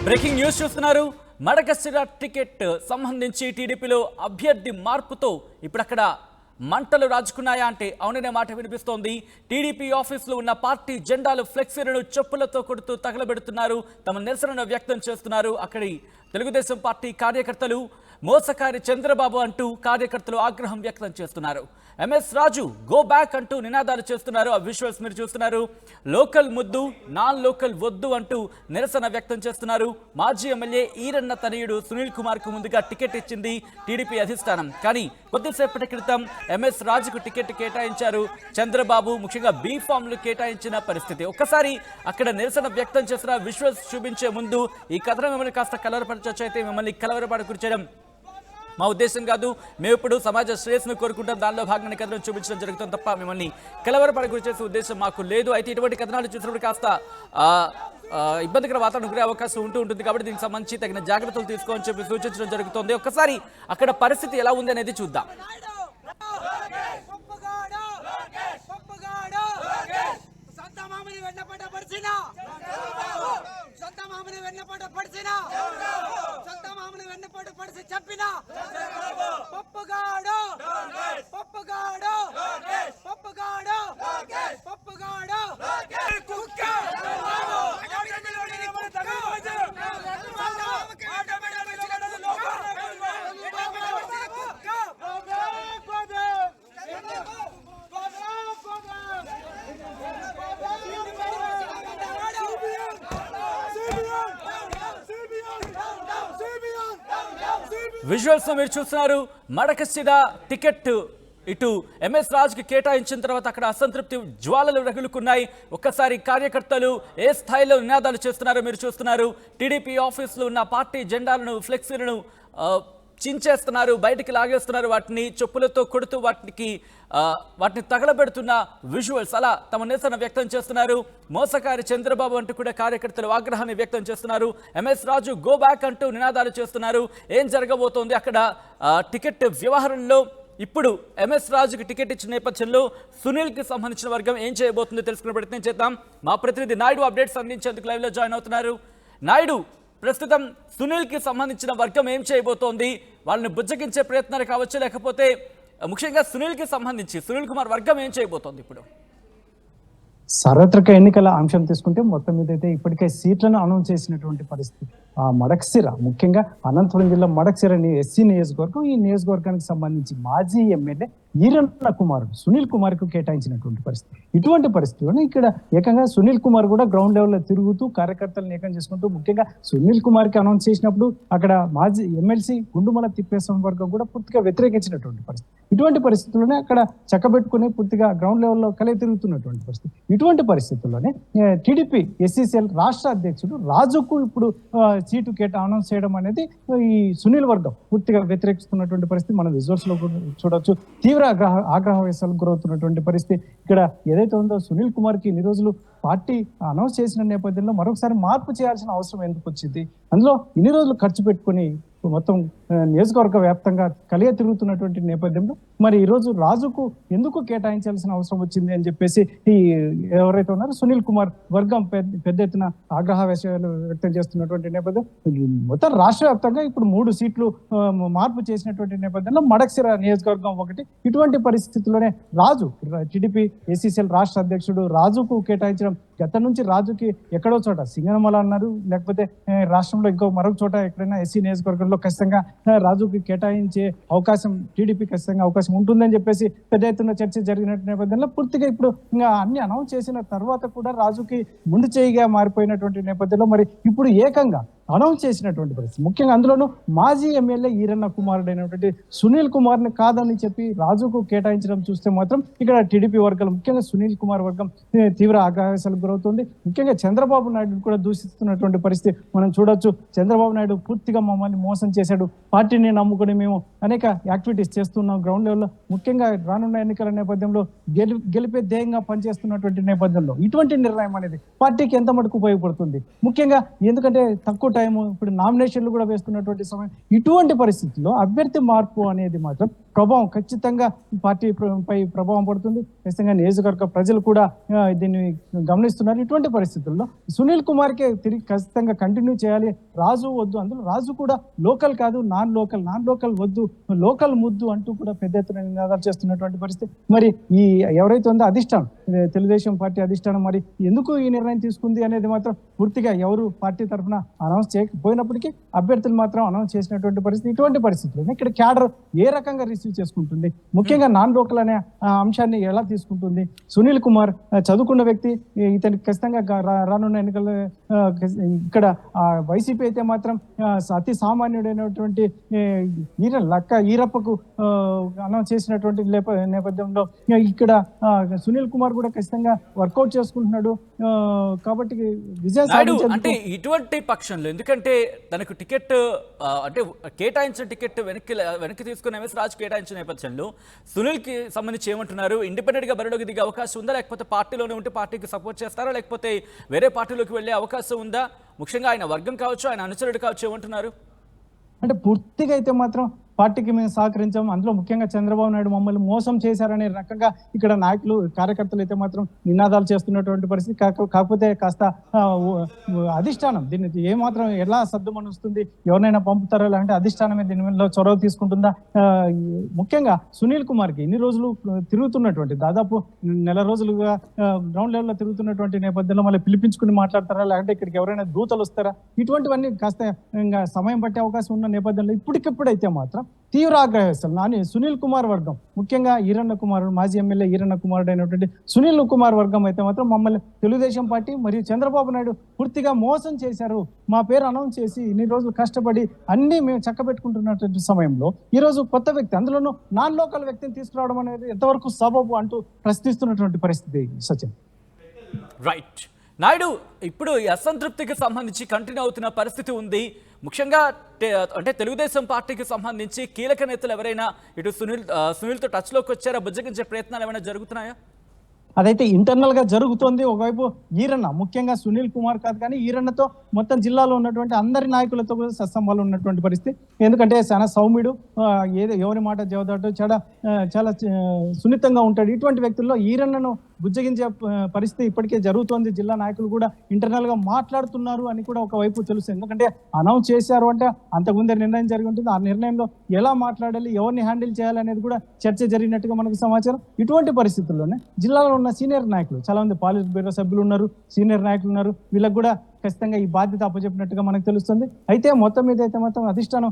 Breaking news చూస్తున్నారు. Madakasira ticket సంబంధించి టీడీపీలో అభ్యర్థి మార్పుతో ఇప్పుడు అక్కడ మంటలు రాజుకున్నాయా అంటే అవుననే మాట వినిపిస్తోంది. టీడీపీ ఆఫీసులో ఉన్న పార్టీ జెండాలు ఫ్లెక్సీలను చెప్పులతో కొడుతూ తగలబెడుతున్నారు, తమ నిరసనను వ్యక్తం చేస్తున్నారు. అక్కడి తెలుగుదేశం పార్టీ కార్యకర్తలు మోసకారి చంద్రబాబు అంటూ కార్యకర్తలు ఆగ్రహం వ్యక్తం చేస్తున్నారు. ఎంఎస్ రాజు గో బ్యాక్ అంటూ నినాదాలు చేస్తున్నారు. ఆ విజువల్స్ మీరు చూస్తున్నారు. లోకల్ ముద్దు, నాన్ లోకల్ వద్దు అంటూ నిరసన వ్యక్తం చేస్తున్నారు. మాజీ ఎమ్మెల్యే ఈరన్న తనయుడు సునీల్ కుమార్ కు ముందుగా టికెట్ ఇచ్చింది టీడీపీ అధిష్టానం. కానీ కొద్దిసేపటి క్రితం ఎంఎస్ రాజుకు టికెట్ కేటాయించారు చంద్రబాబు. ముఖ్యంగా బీ ఫామ్లు కేటాయించిన పరిస్థితి. ఒక్కసారి అక్కడ నిరసన వ్యక్తం చేసిన విజువల్స్ చూపించే ముందు ఈ కథనం మిమ్మల్ని కాస్త కలవరపరచొచ్చు. అయితే మిమ్మల్ని కలవరపడకూర్చడం మా ఉద్దేశం కాదు. మేము ఇప్పుడు సమాజ శ్రేయస్సును కోరుకుంటాం, దానిలో భాగంగా కథనం చూపించడం జరుగుతుంది తప్ప మిమ్మల్ని కలవరపడకూర్చే చేసే ఉద్దేశం మాకు లేదు. అయితే ఇటువంటి కథనాలు చూసినప్పుడు కాస్త ఇబ్బందికర వాతావరణం గురే అవకాశం ఉంటుంది. కాబట్టి దీనికి సంబంధించి తగిన జాగ్రత్తలు తీసుకోవాలని చెప్పి సూచించడం జరుగుతుంది. ఒక్కసారి అక్కడ పరిస్థితి ఎలా ఉంది అనేది చూద్దాం. విజువల్స్ మీరు చూస్తున్నారు. మడకశిర టికెట్ ఇటు ఎంఎస్ రాజుకి కేటాయించిన తర్వాత అక్కడ అసంతృప్తి జ్వాలలు రగులుకున్నాయి. ఒక్కసారి కార్యకర్తలు ఏ స్థాయిలో నినాదాలు చేస్తున్నారో మీరు చూస్తున్నారు. టీడీపీ ఆఫీసులో ఉన్న పార్టీ జెండాలను ఫ్లెక్సీలను చించేస్తున్నారు, బయటికి లాగేస్తున్నారు, వాటిని చెప్పులతో కొడుతూ వాటిని తగలబెడుతున్న విజువల్స్. అలా తమ నిరసన వ్యక్తం చేస్తున్నారు. మోసకారి చంద్రబాబు అంటూ కూడా కార్యకర్తలు ఆగ్రహాన్ని వ్యక్తం చేస్తున్నారు. ఎంఎస్ రాజు గో బ్యాక్ అంటూ నినాదాలు చేస్తున్నారు. ఏం జరగబోతోంది అక్కడ టికెట్ వ్యవహారంలో? ఇప్పుడు ఎంఎస్ రాజుకి టికెట్ ఇచ్చిన నేపథ్యంలో సునీల్కి సంబంధించిన వర్గం ఏం చేయబోతుందో తెలుసుకునే ప్రయత్నం చేద్దాం. మా ప్రతినిధి నాయుడు అప్డేట్స్ అందించేందుకు లైవ్లో జాయిన్ అవుతున్నారు. నాయుడు, ప్రస్తుతం సునీల్కి సంబంధించిన వర్గం ఏం చేయబోతోంది? వాళ్ళని బుజ్జగించే ప్రయత్నాలు కావచ్చు, లేకపోతే ముఖ్యంగా సునీల్కి సంబంధించి సునీల్ కుమార్ వర్గం ఏం చేయబోతోంది ఇప్పుడు? సార్వత్రిక ఎన్నికల అంశం తీసుకుంటే మొత్తం మీద అయితే ఇప్పటికే సీట్లను అనౌన్స్ చేసినటువంటి పరిస్థితి. మడకశిర, ముఖ్యంగా అనంతపురం జిల్లా మడకశిర ఎస్సీ నియోజకవర్గం, ఈ నియోజకవర్గానికి సంబంధించి మాజీ ఎమ్మెల్యే ఈరన్న కుమారుడు సునీల్ కుమార్ కు కేటాయించినటువంటి పరిస్థితి. ఇటువంటి పరిస్థితుల్లో ఇక్కడ ఏకంగా సునీల్ కుమార్ కూడా గ్రౌండ్ లెవెల్లో తిరుగుతూ కార్యకర్తలను ఏకం చేసుకుంటూ, ముఖ్యంగా సునీల్ కుమార్ కి అనౌన్స్ చేసినప్పుడు అక్కడ మాజీ ఎమ్మెల్సీ గుండుమల తిప్పేస్వామి వర్గం కూడా పూర్తిగా వ్యతిరేకించినటువంటి పరిస్థితి. ఇటువంటి పరిస్థితుల్లోనే అక్కడ చక్కబెట్టుకుని పూర్తిగా గ్రౌండ్ లెవెల్లో కలిగి తిరుగుతున్నటువంటి పరిస్థితి. ఇటువంటి పరిస్థితుల్లోనే టీడీపీ ఎస్సీసీఎల్ రాష్ట్ర అధ్యక్షుడు రాజుకు ఇప్పుడు సీటు అనౌన్స్ చేయడం అనేది ఈ సునీల్ వర్గం పూర్తిగా వ్యతిరేకిస్తున్నటువంటి పరిస్థితి మనం విజువల్స్ లో చూడొచ్చు. తీవ్ర ఆగ్రహ వేశాలకు గురవుతున్నటువంటి పరిస్థితి ఇక్కడ ఏదైతే ఉందో. సునీల్ కుమార్ కి ఇన్ని రోజులు పార్టీ అనౌన్స్ చేసిన నేపథ్యంలో మరొకసారి మార్పు చేయాల్సిన అవసరం ఎందుకు వచ్చింది? అందులో ఇన్ని రోజులు ఖర్చు పెట్టుకుని మొత్తం నియోజకవర్గ వ్యాప్తంగా కలియ తిరుగుతున్నటువంటి నేపథ్యంలో మరి ఈరోజు రాజుకు ఎందుకు కేటాయించాల్సిన అవసరం వచ్చింది అని చెప్పేసి ఈ ఎవరైతే ఉన్నారో సునీల్ కుమార్ వర్గం పెద్ద ఎత్తున ఆగ్రహ విషయాలు వ్యక్తం చేస్తున్నటువంటి నేపథ్యం. మొత్తం రాష్ట్ర వ్యాప్తంగా ఇప్పుడు 3 సీట్లు మార్పు చేసినటువంటి నేపథ్యంలో మడకశిర నియోజకవర్గం ఒకటి. ఇటువంటి పరిస్థితుల్లోనే రాజు టీడీపీ ఏసీసీఎల్ రాష్ట్ర అధ్యక్షుడు రాజుకు కేటాయించడం, గత నుంచి రాజుకి ఎక్కడో చోట సింగనమల అన్నారు, లేకపోతే రాష్ట్రంలో ఇంకో మరొక చోట ఎక్కడైనా ఎస్సీ నియోజకవర్గంలో ఖచ్చితంగా రాజుకి కేటాయించే అవకాశం టీడీపీ ఖచ్చితంగా అవకాశం ఉంటుందని చెప్పేసి పెద్ద ఎత్తున చర్చ జరిగిన నేపథ్యంలో పూర్తిగా ఇప్పుడు ఇంకా అన్ని అనౌన్స్ చేసిన తర్వాత కూడా రాజుకి ముందు చేయిగా మారిపోయినటువంటి నేపథ్యంలో మరి ఇప్పుడు ఏకంగా అనౌన్స్ చేసినటువంటి పరిస్థితి. ముఖ్యంగా అందులోనూ మాజీ ఎమ్మెల్యే ఈరన్న కుమారుడు అయినటువంటి సునీల్ కుమార్ ని కాదని చెప్పి రాజుకు కేటాయించడం చూస్తే మాత్రం ఇక్కడ టీడీపీ వర్గాలు, ముఖ్యంగా సునీల్ కుమార్ వర్గం తీవ్ర ఆగ్రహావేశాలకు గురవుతుంది. ముఖ్యంగా చంద్రబాబు నాయుడు కూడా దూషిస్తున్నటువంటి పరిస్థితి మనం చూడొచ్చు. చంద్రబాబు నాయుడు పూర్తిగా మమ్మల్ని మోసం చేశాడు, పార్టీని నమ్ముకుని మేము అనేక యాక్టివిటీస్ చేస్తున్నాం గ్రౌండ్ లెవెల్లో, ముఖ్యంగా రానున్న ఎన్నికల నేపథ్యంలో గెలిపే ధ్యేయంగా పనిచేస్తున్నటువంటి నేపథ్యంలో ఇటువంటి నిర్ణయం అనేది పార్టీకి ఎంత మటుకు ఉపయోగపడుతుంది? ముఖ్యంగా ఎందుకంటే తక్కువ టైం, ఇప్పుడు నామినేషన్లు కూడా వేస్తున్నటువంటి సమయం. ఇటువంటి పరిస్థితుల్లో అభ్యర్థి మార్పు అనేది మాత్రం ప్రభావం ఖచ్చితంగా పార్టీ పై ప్రభావం పడుతుంది. ఖచ్చితంగా నియోజకవర్గ ప్రజలు కూడా దీన్ని గమనిస్తున్నారు. ఇటువంటి పరిస్థితుల్లో సునీల్ కుమార్కే తిరిగి ఖచ్చితంగా కంటిన్యూ చేయాలి. రాజు వద్దు, అందులో రాజు కూడా లోకల్ కాదు, నాన్ లోకల్ వద్దు, లోకల్ ముద్దు అంటూ కూడా పెద్ద ఎత్తున నినాదాలు చేస్తున్నటువంటి పరిస్థితి. మరి ఈ ఎవరైతే ఉందో అధిష్టానం, తెలుగుదేశం పార్టీ అధిష్టానం మరి ఎందుకు ఈ నిర్ణయం తీసుకుంది అనేది మాత్రం పూర్తిగా ఎవరు పార్టీ తరఫున అనౌన్స్ చేయకపోయినప్పటికీ అభ్యర్థులు మాత్రం అనౌన్స్ చేసినటువంటి పరిస్థితి. ఇటువంటి పరిస్థితుల్లో ఇక్కడ క్యాడర్ ఏ రకంగా రిసీవ్ చేసుకుంటుంది, ముఖ్యంగా నాన్ లోకల్ అనే అంశాన్ని ఎలా తీసుకుంటుంది? సునీల్ కుమార్ చదువుకున్న వ్యక్తి, ఇతనికి ఖచ్చితంగా రానున్న ఎన్నికల్లో ఇక్కడ వైసీపీ అయితే మాత్రం అతి సామాన్యుడైనటువంటి ఈరప్పకు అనౌన్స్ చేసినటువంటి నేపథ్యంలో ఇక్కడ సునీల్ కుమార్ కూడా ఖచ్చితంగా వర్కౌట్ చేసుకుంటున్నాడు. కాబట్టి విజయం అంటే ఇటువంటి పక్షంలో, ఎందుకంటే తనకు టికెట్ అంటే కేటాయించిన టికెట్ వెనక్కి తీసుకుని ఎంఎస్ రాజు కేటాయించిన నేపథ్యంలో సునీల్ కి సంబంధించి ఏమంటున్నారు? ఇండిపెండెంట్ గా బరిలోకి దిగే అవకాశం ఉందా, లేకపోతే పార్టీలోనే ఉంటే పార్టీకి సపోర్ట్ చేస్తారా, లేకపోతే వేరే పార్టీలోకి వెళ్లే అవకాశం ఉందా? ముఖ్యంగా ఆయన వర్గం కావచ్చు, ఆయన అనుచరుడు కావచ్చు, ఏమంటున్నారు? అంటే పూర్తిగా అయితే మాత్రం పార్టీకి మేము సహకరించాం, అందులో ముఖ్యంగా చంద్రబాబు నాయుడు మమ్మల్ని మోసం చేశారనే రకంగా ఇక్కడ నాయకులు కార్యకర్తలు అయితే మాత్రం నినాదాలు చేస్తున్నటువంటి పరిస్థితి. కాకపోతే కాస్త అధిష్టానం దీన్ని ఏమాత్రం ఎలా సర్దుమనుస్తుంది, ఎవరినైనా పంపుతారా అంటే అధిష్టానమే దీనిలో చొరవ తీసుకుంటుందా? ముఖ్యంగా సునీల్ కుమార్కి ఇన్ని రోజులు తిరుగుతున్నటువంటి, దాదాపు నెల రోజులుగా గ్రౌండ్ లెవెల్లో తిరుగుతున్నటువంటి నేపథ్యంలో మళ్ళీ పిలిపించుకుని మాట్లాడతారా, లేదంటే ఇక్కడికి ఎవరైనా దూతలు వస్తారా? ఇటువంటివన్నీ కాస్త ఇంకా సమయం పట్టే అవకాశం ఉన్న నేపథ్యంలో ఇప్పటికిప్పుడైతే మాత్రం తీవ్ర ఆగ్రహిస్తారు సునీల్ కుమార్ వర్గం, ముఖ్యంగా ఈరన్న కుమారుడు, మాజీ ఎమ్మెల్యే ఈరన్న కుమారుడు అయినటువంటి సునీల్ కుమార్ వర్గం అయితే మాత్రం మమ్మల్ని తెలుగుదేశం పార్టీ మరియు చంద్రబాబు నాయుడు పూర్తిగా మోసం చేశారు. మా పేరు అనౌన్స్ చేసి ఇన్ని రోజులు కష్టపడి అన్ని మేము చక్కబెట్టుకుంటున్నటువంటి సమయంలో ఈ రోజు కొత్త వ్యక్తి, అందులోనూ నాన్ లోకల్ వ్యక్తిని తీసుకురావడం అనేది ఎంతవరకు సబబు అంటూ ప్రశ్నిస్తున్నటువంటి పరిస్థితి. సచిన్ రైట్ నాయుడు, ఇప్పుడు ఈ అసంతృప్తికి సంబంధించి కంటిన్యూ అవుతున్న పరిస్థితి ఉంది. ముఖ్యంగా అంటే తెలుగుదేశం పార్టీకి సంబంధించి కీలక నేతలు ఎవరైనా ఇటు సునీల్తో టచ్లోకి వచ్చారా? బుజ్జగించే ప్రయత్నాలు ఏమైనా జరుగుతున్నాయా? అదైతే ఇంటర్నల్ గా జరుగుతోంది. ఒకవైపు ఈరన్న, ముఖ్యంగా సునీల్ కుమార్ కాదు కానీ ఈరన్నతో మొత్తం జిల్లాలో ఉన్నటువంటి అందరి నాయకులతో కూడా సత్సంబాలు ఉన్నటువంటి పరిస్థితి. ఎందుకంటే చాలా సౌమ్యుడు, ఎవరి మాట జవదాటు చాలా సున్నితంగా ఉంటాడు. ఇటువంటి వ్యక్తుల్లో ఈరన్నను బుజ్జగించే పరిస్థితి ఇప్పటికే జరుగుతోంది. జిల్లా నాయకులు కూడా ఇంటర్నల్ గా మాట్లాడుతున్నారు అని కూడా ఒకవైపు తెలుస్తుంది. ఎందుకంటే అనౌన్స్ చేశారు అంటే అంతకుముందే నిర్ణయం జరిగి ఉంటుంది. ఆ నిర్ణయంలో ఎలా మాట్లాడాలి, ఎవరిని హ్యాండిల్ చేయాలి అనేది కూడా చర్చ జరిగినట్టుగా మనకు సమాచారం. ఇటువంటి పరిస్థితుల్లోనే జిల్లాలో ఉన్న సీనియర్ నాయకులు, చాలా మంది పాలిట్ బ్యూరో సభ్యులు ఉన్నారు, సీనియర్ నాయకులు ఉన్నారు, వీళ్ళకి కూడా ఖచ్చితంగా ఈ బాధ్యత అప్పచెప్పినట్టుగా మనకు తెలుస్తుంది. అయితే మొత్తం మీద అయితే మొత్తం అధిష్టానం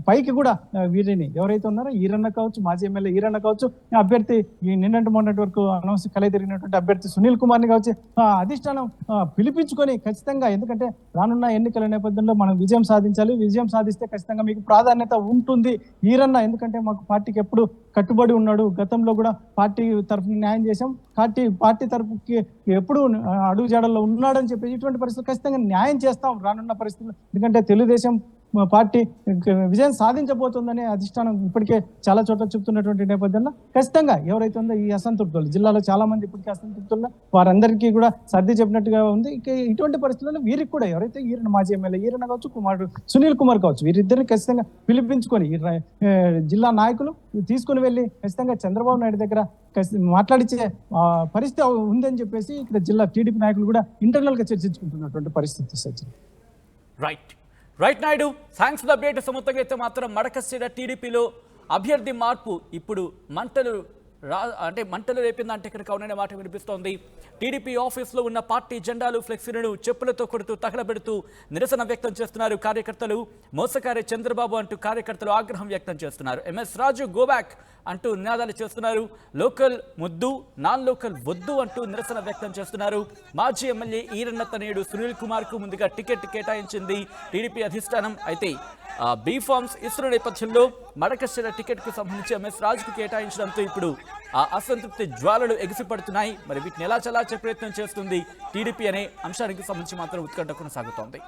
పైకి కూడా వీరిని ఎవరైతే ఉన్నారో ఈరన్న కావచ్చు, మాజీ ఎమ్మెల్యే ఈరన్న కావచ్చు, అభ్యర్థి ఈ నిన్నటి మొన్నటి వరకు అనౌన్స్ కలయి తిరిగినటువంటి అభ్యర్థి సునీల్ కుమార్ని కావచ్చు, అధిష్టానం పిలిపించుకొని ఖచ్చితంగా, ఎందుకంటే రానున్న ఎన్నికల నేపథ్యంలో మనం విజయం సాధించాలి, విజయం సాధిస్తే ఖచ్చితంగా మీకు ప్రాధాన్యత ఉంటుంది ఈరన్న, ఎందుకంటే మాకు పార్టీకి ఎప్పుడు కట్టుబడి ఉన్నాడు, గతంలో కూడా పార్టీ తరఫున న్యాయం చేశాం, పార్టీ తరఫుకి ఎప్పుడు అడుగు జాడల్లో ఉన్నాడని చెప్పి ఇటువంటి పరిస్థితులు ఖచ్చితంగా న్యాయం చేస్తాం రానున్న పరిస్థితులు. ఎందుకంటే తెలుగుదేశం పార్టీ విజయం సాధించబోతుందని అధిష్టానం ఇప్పటికే చాలా చోట్ల చెప్తున్నటువంటి నేపథ్యంలో ఖచ్చితంగా ఎవరైతే ఉందో ఈ అసంతృప్తులు, జిల్లాలో చాలా మంది ఇప్పటికే అసంతృప్తుల్లో వారందరికీ కూడా సర్ది చెప్పినట్టుగా ఉంది. ఇటువంటి పరిస్థితుల్లో వీరికి కూడా ఎవరైతే ఈరన్న, మాజీ ఎమ్మెల్యే ఈరన్న కావచ్చు, కుమారుడు సునీల్ కుమార్ కావచ్చు, వీరిద్దరిని ఖచ్చితంగా పిలిపించుకొని జిల్లా నాయకులు తీసుకుని వెళ్ళి ఖచ్చితంగా చంద్రబాబు నాయుడు దగ్గర మాట్లాడించే పరిస్థితి ఉందని చెప్పేసి ఇక్కడ జిల్లా టీడీపీ నాయకులు కూడా ఇంటర్నల్ గా చర్చించుకుంటున్నటువంటి పరిస్థితి. Sachin right Naidu, thanks for the update. మొత్తంగా అయితే మాత్రం మడకశిర టీడీపీలో అభ్యర్థి మార్పు ఇప్పుడు మంటలు రేపిందంటే ఇక్కడ అవుననే మాట వినిపిస్తోంది. టీడీపీ ఆఫీసులో ఉన్న పార్టీ జెండాలు, ఫ్లెక్సీలను చెప్పులతో కొడుతూ తగలబెడుతూ నిరసన వ్యక్తం చేస్తున్నారు కార్యకర్తలు. మోసకారి చంద్రబాబు అంటూ కార్యకర్తలు ఆగ్రహం వ్యక్తం చేస్తున్నారు. ఎంఎస్ రాజు గోబ్యాక్ అంటూ నినాదాలు చేస్తున్నారు. లోకల్ ముద్దు, నాన్ లోకల్ వద్దు అంటూ నిరసన వ్యక్తం చేస్తున్నారు. మాజీ ఎమ్మెల్యే ఈరన్న తనయుడు సునీల్ కుమార్ కు ముందుగా టికెట్ కేటాయించింది టీడీపీ అధిష్టానం. అయితే బీ ఫార్మ్స్ ఇస్తున్న నేపథ్యంలో మడకశిర టికెట్ కు సంబంధించి ఎంఎస్ రాజుకు కేటాయించడంతో ఇప్పుడు ఆ అసంతృప్తి జ్వాలలు ఎగిసిపడుతున్నాయి. మరి వీటిని ఎలా చలార్చే ప్రయత్నం చేస్తుంది టీడీపీ అనే అంశానికి సంబంధించి మాత్రం ఉత్కంఠ కొనసాగుతోంది.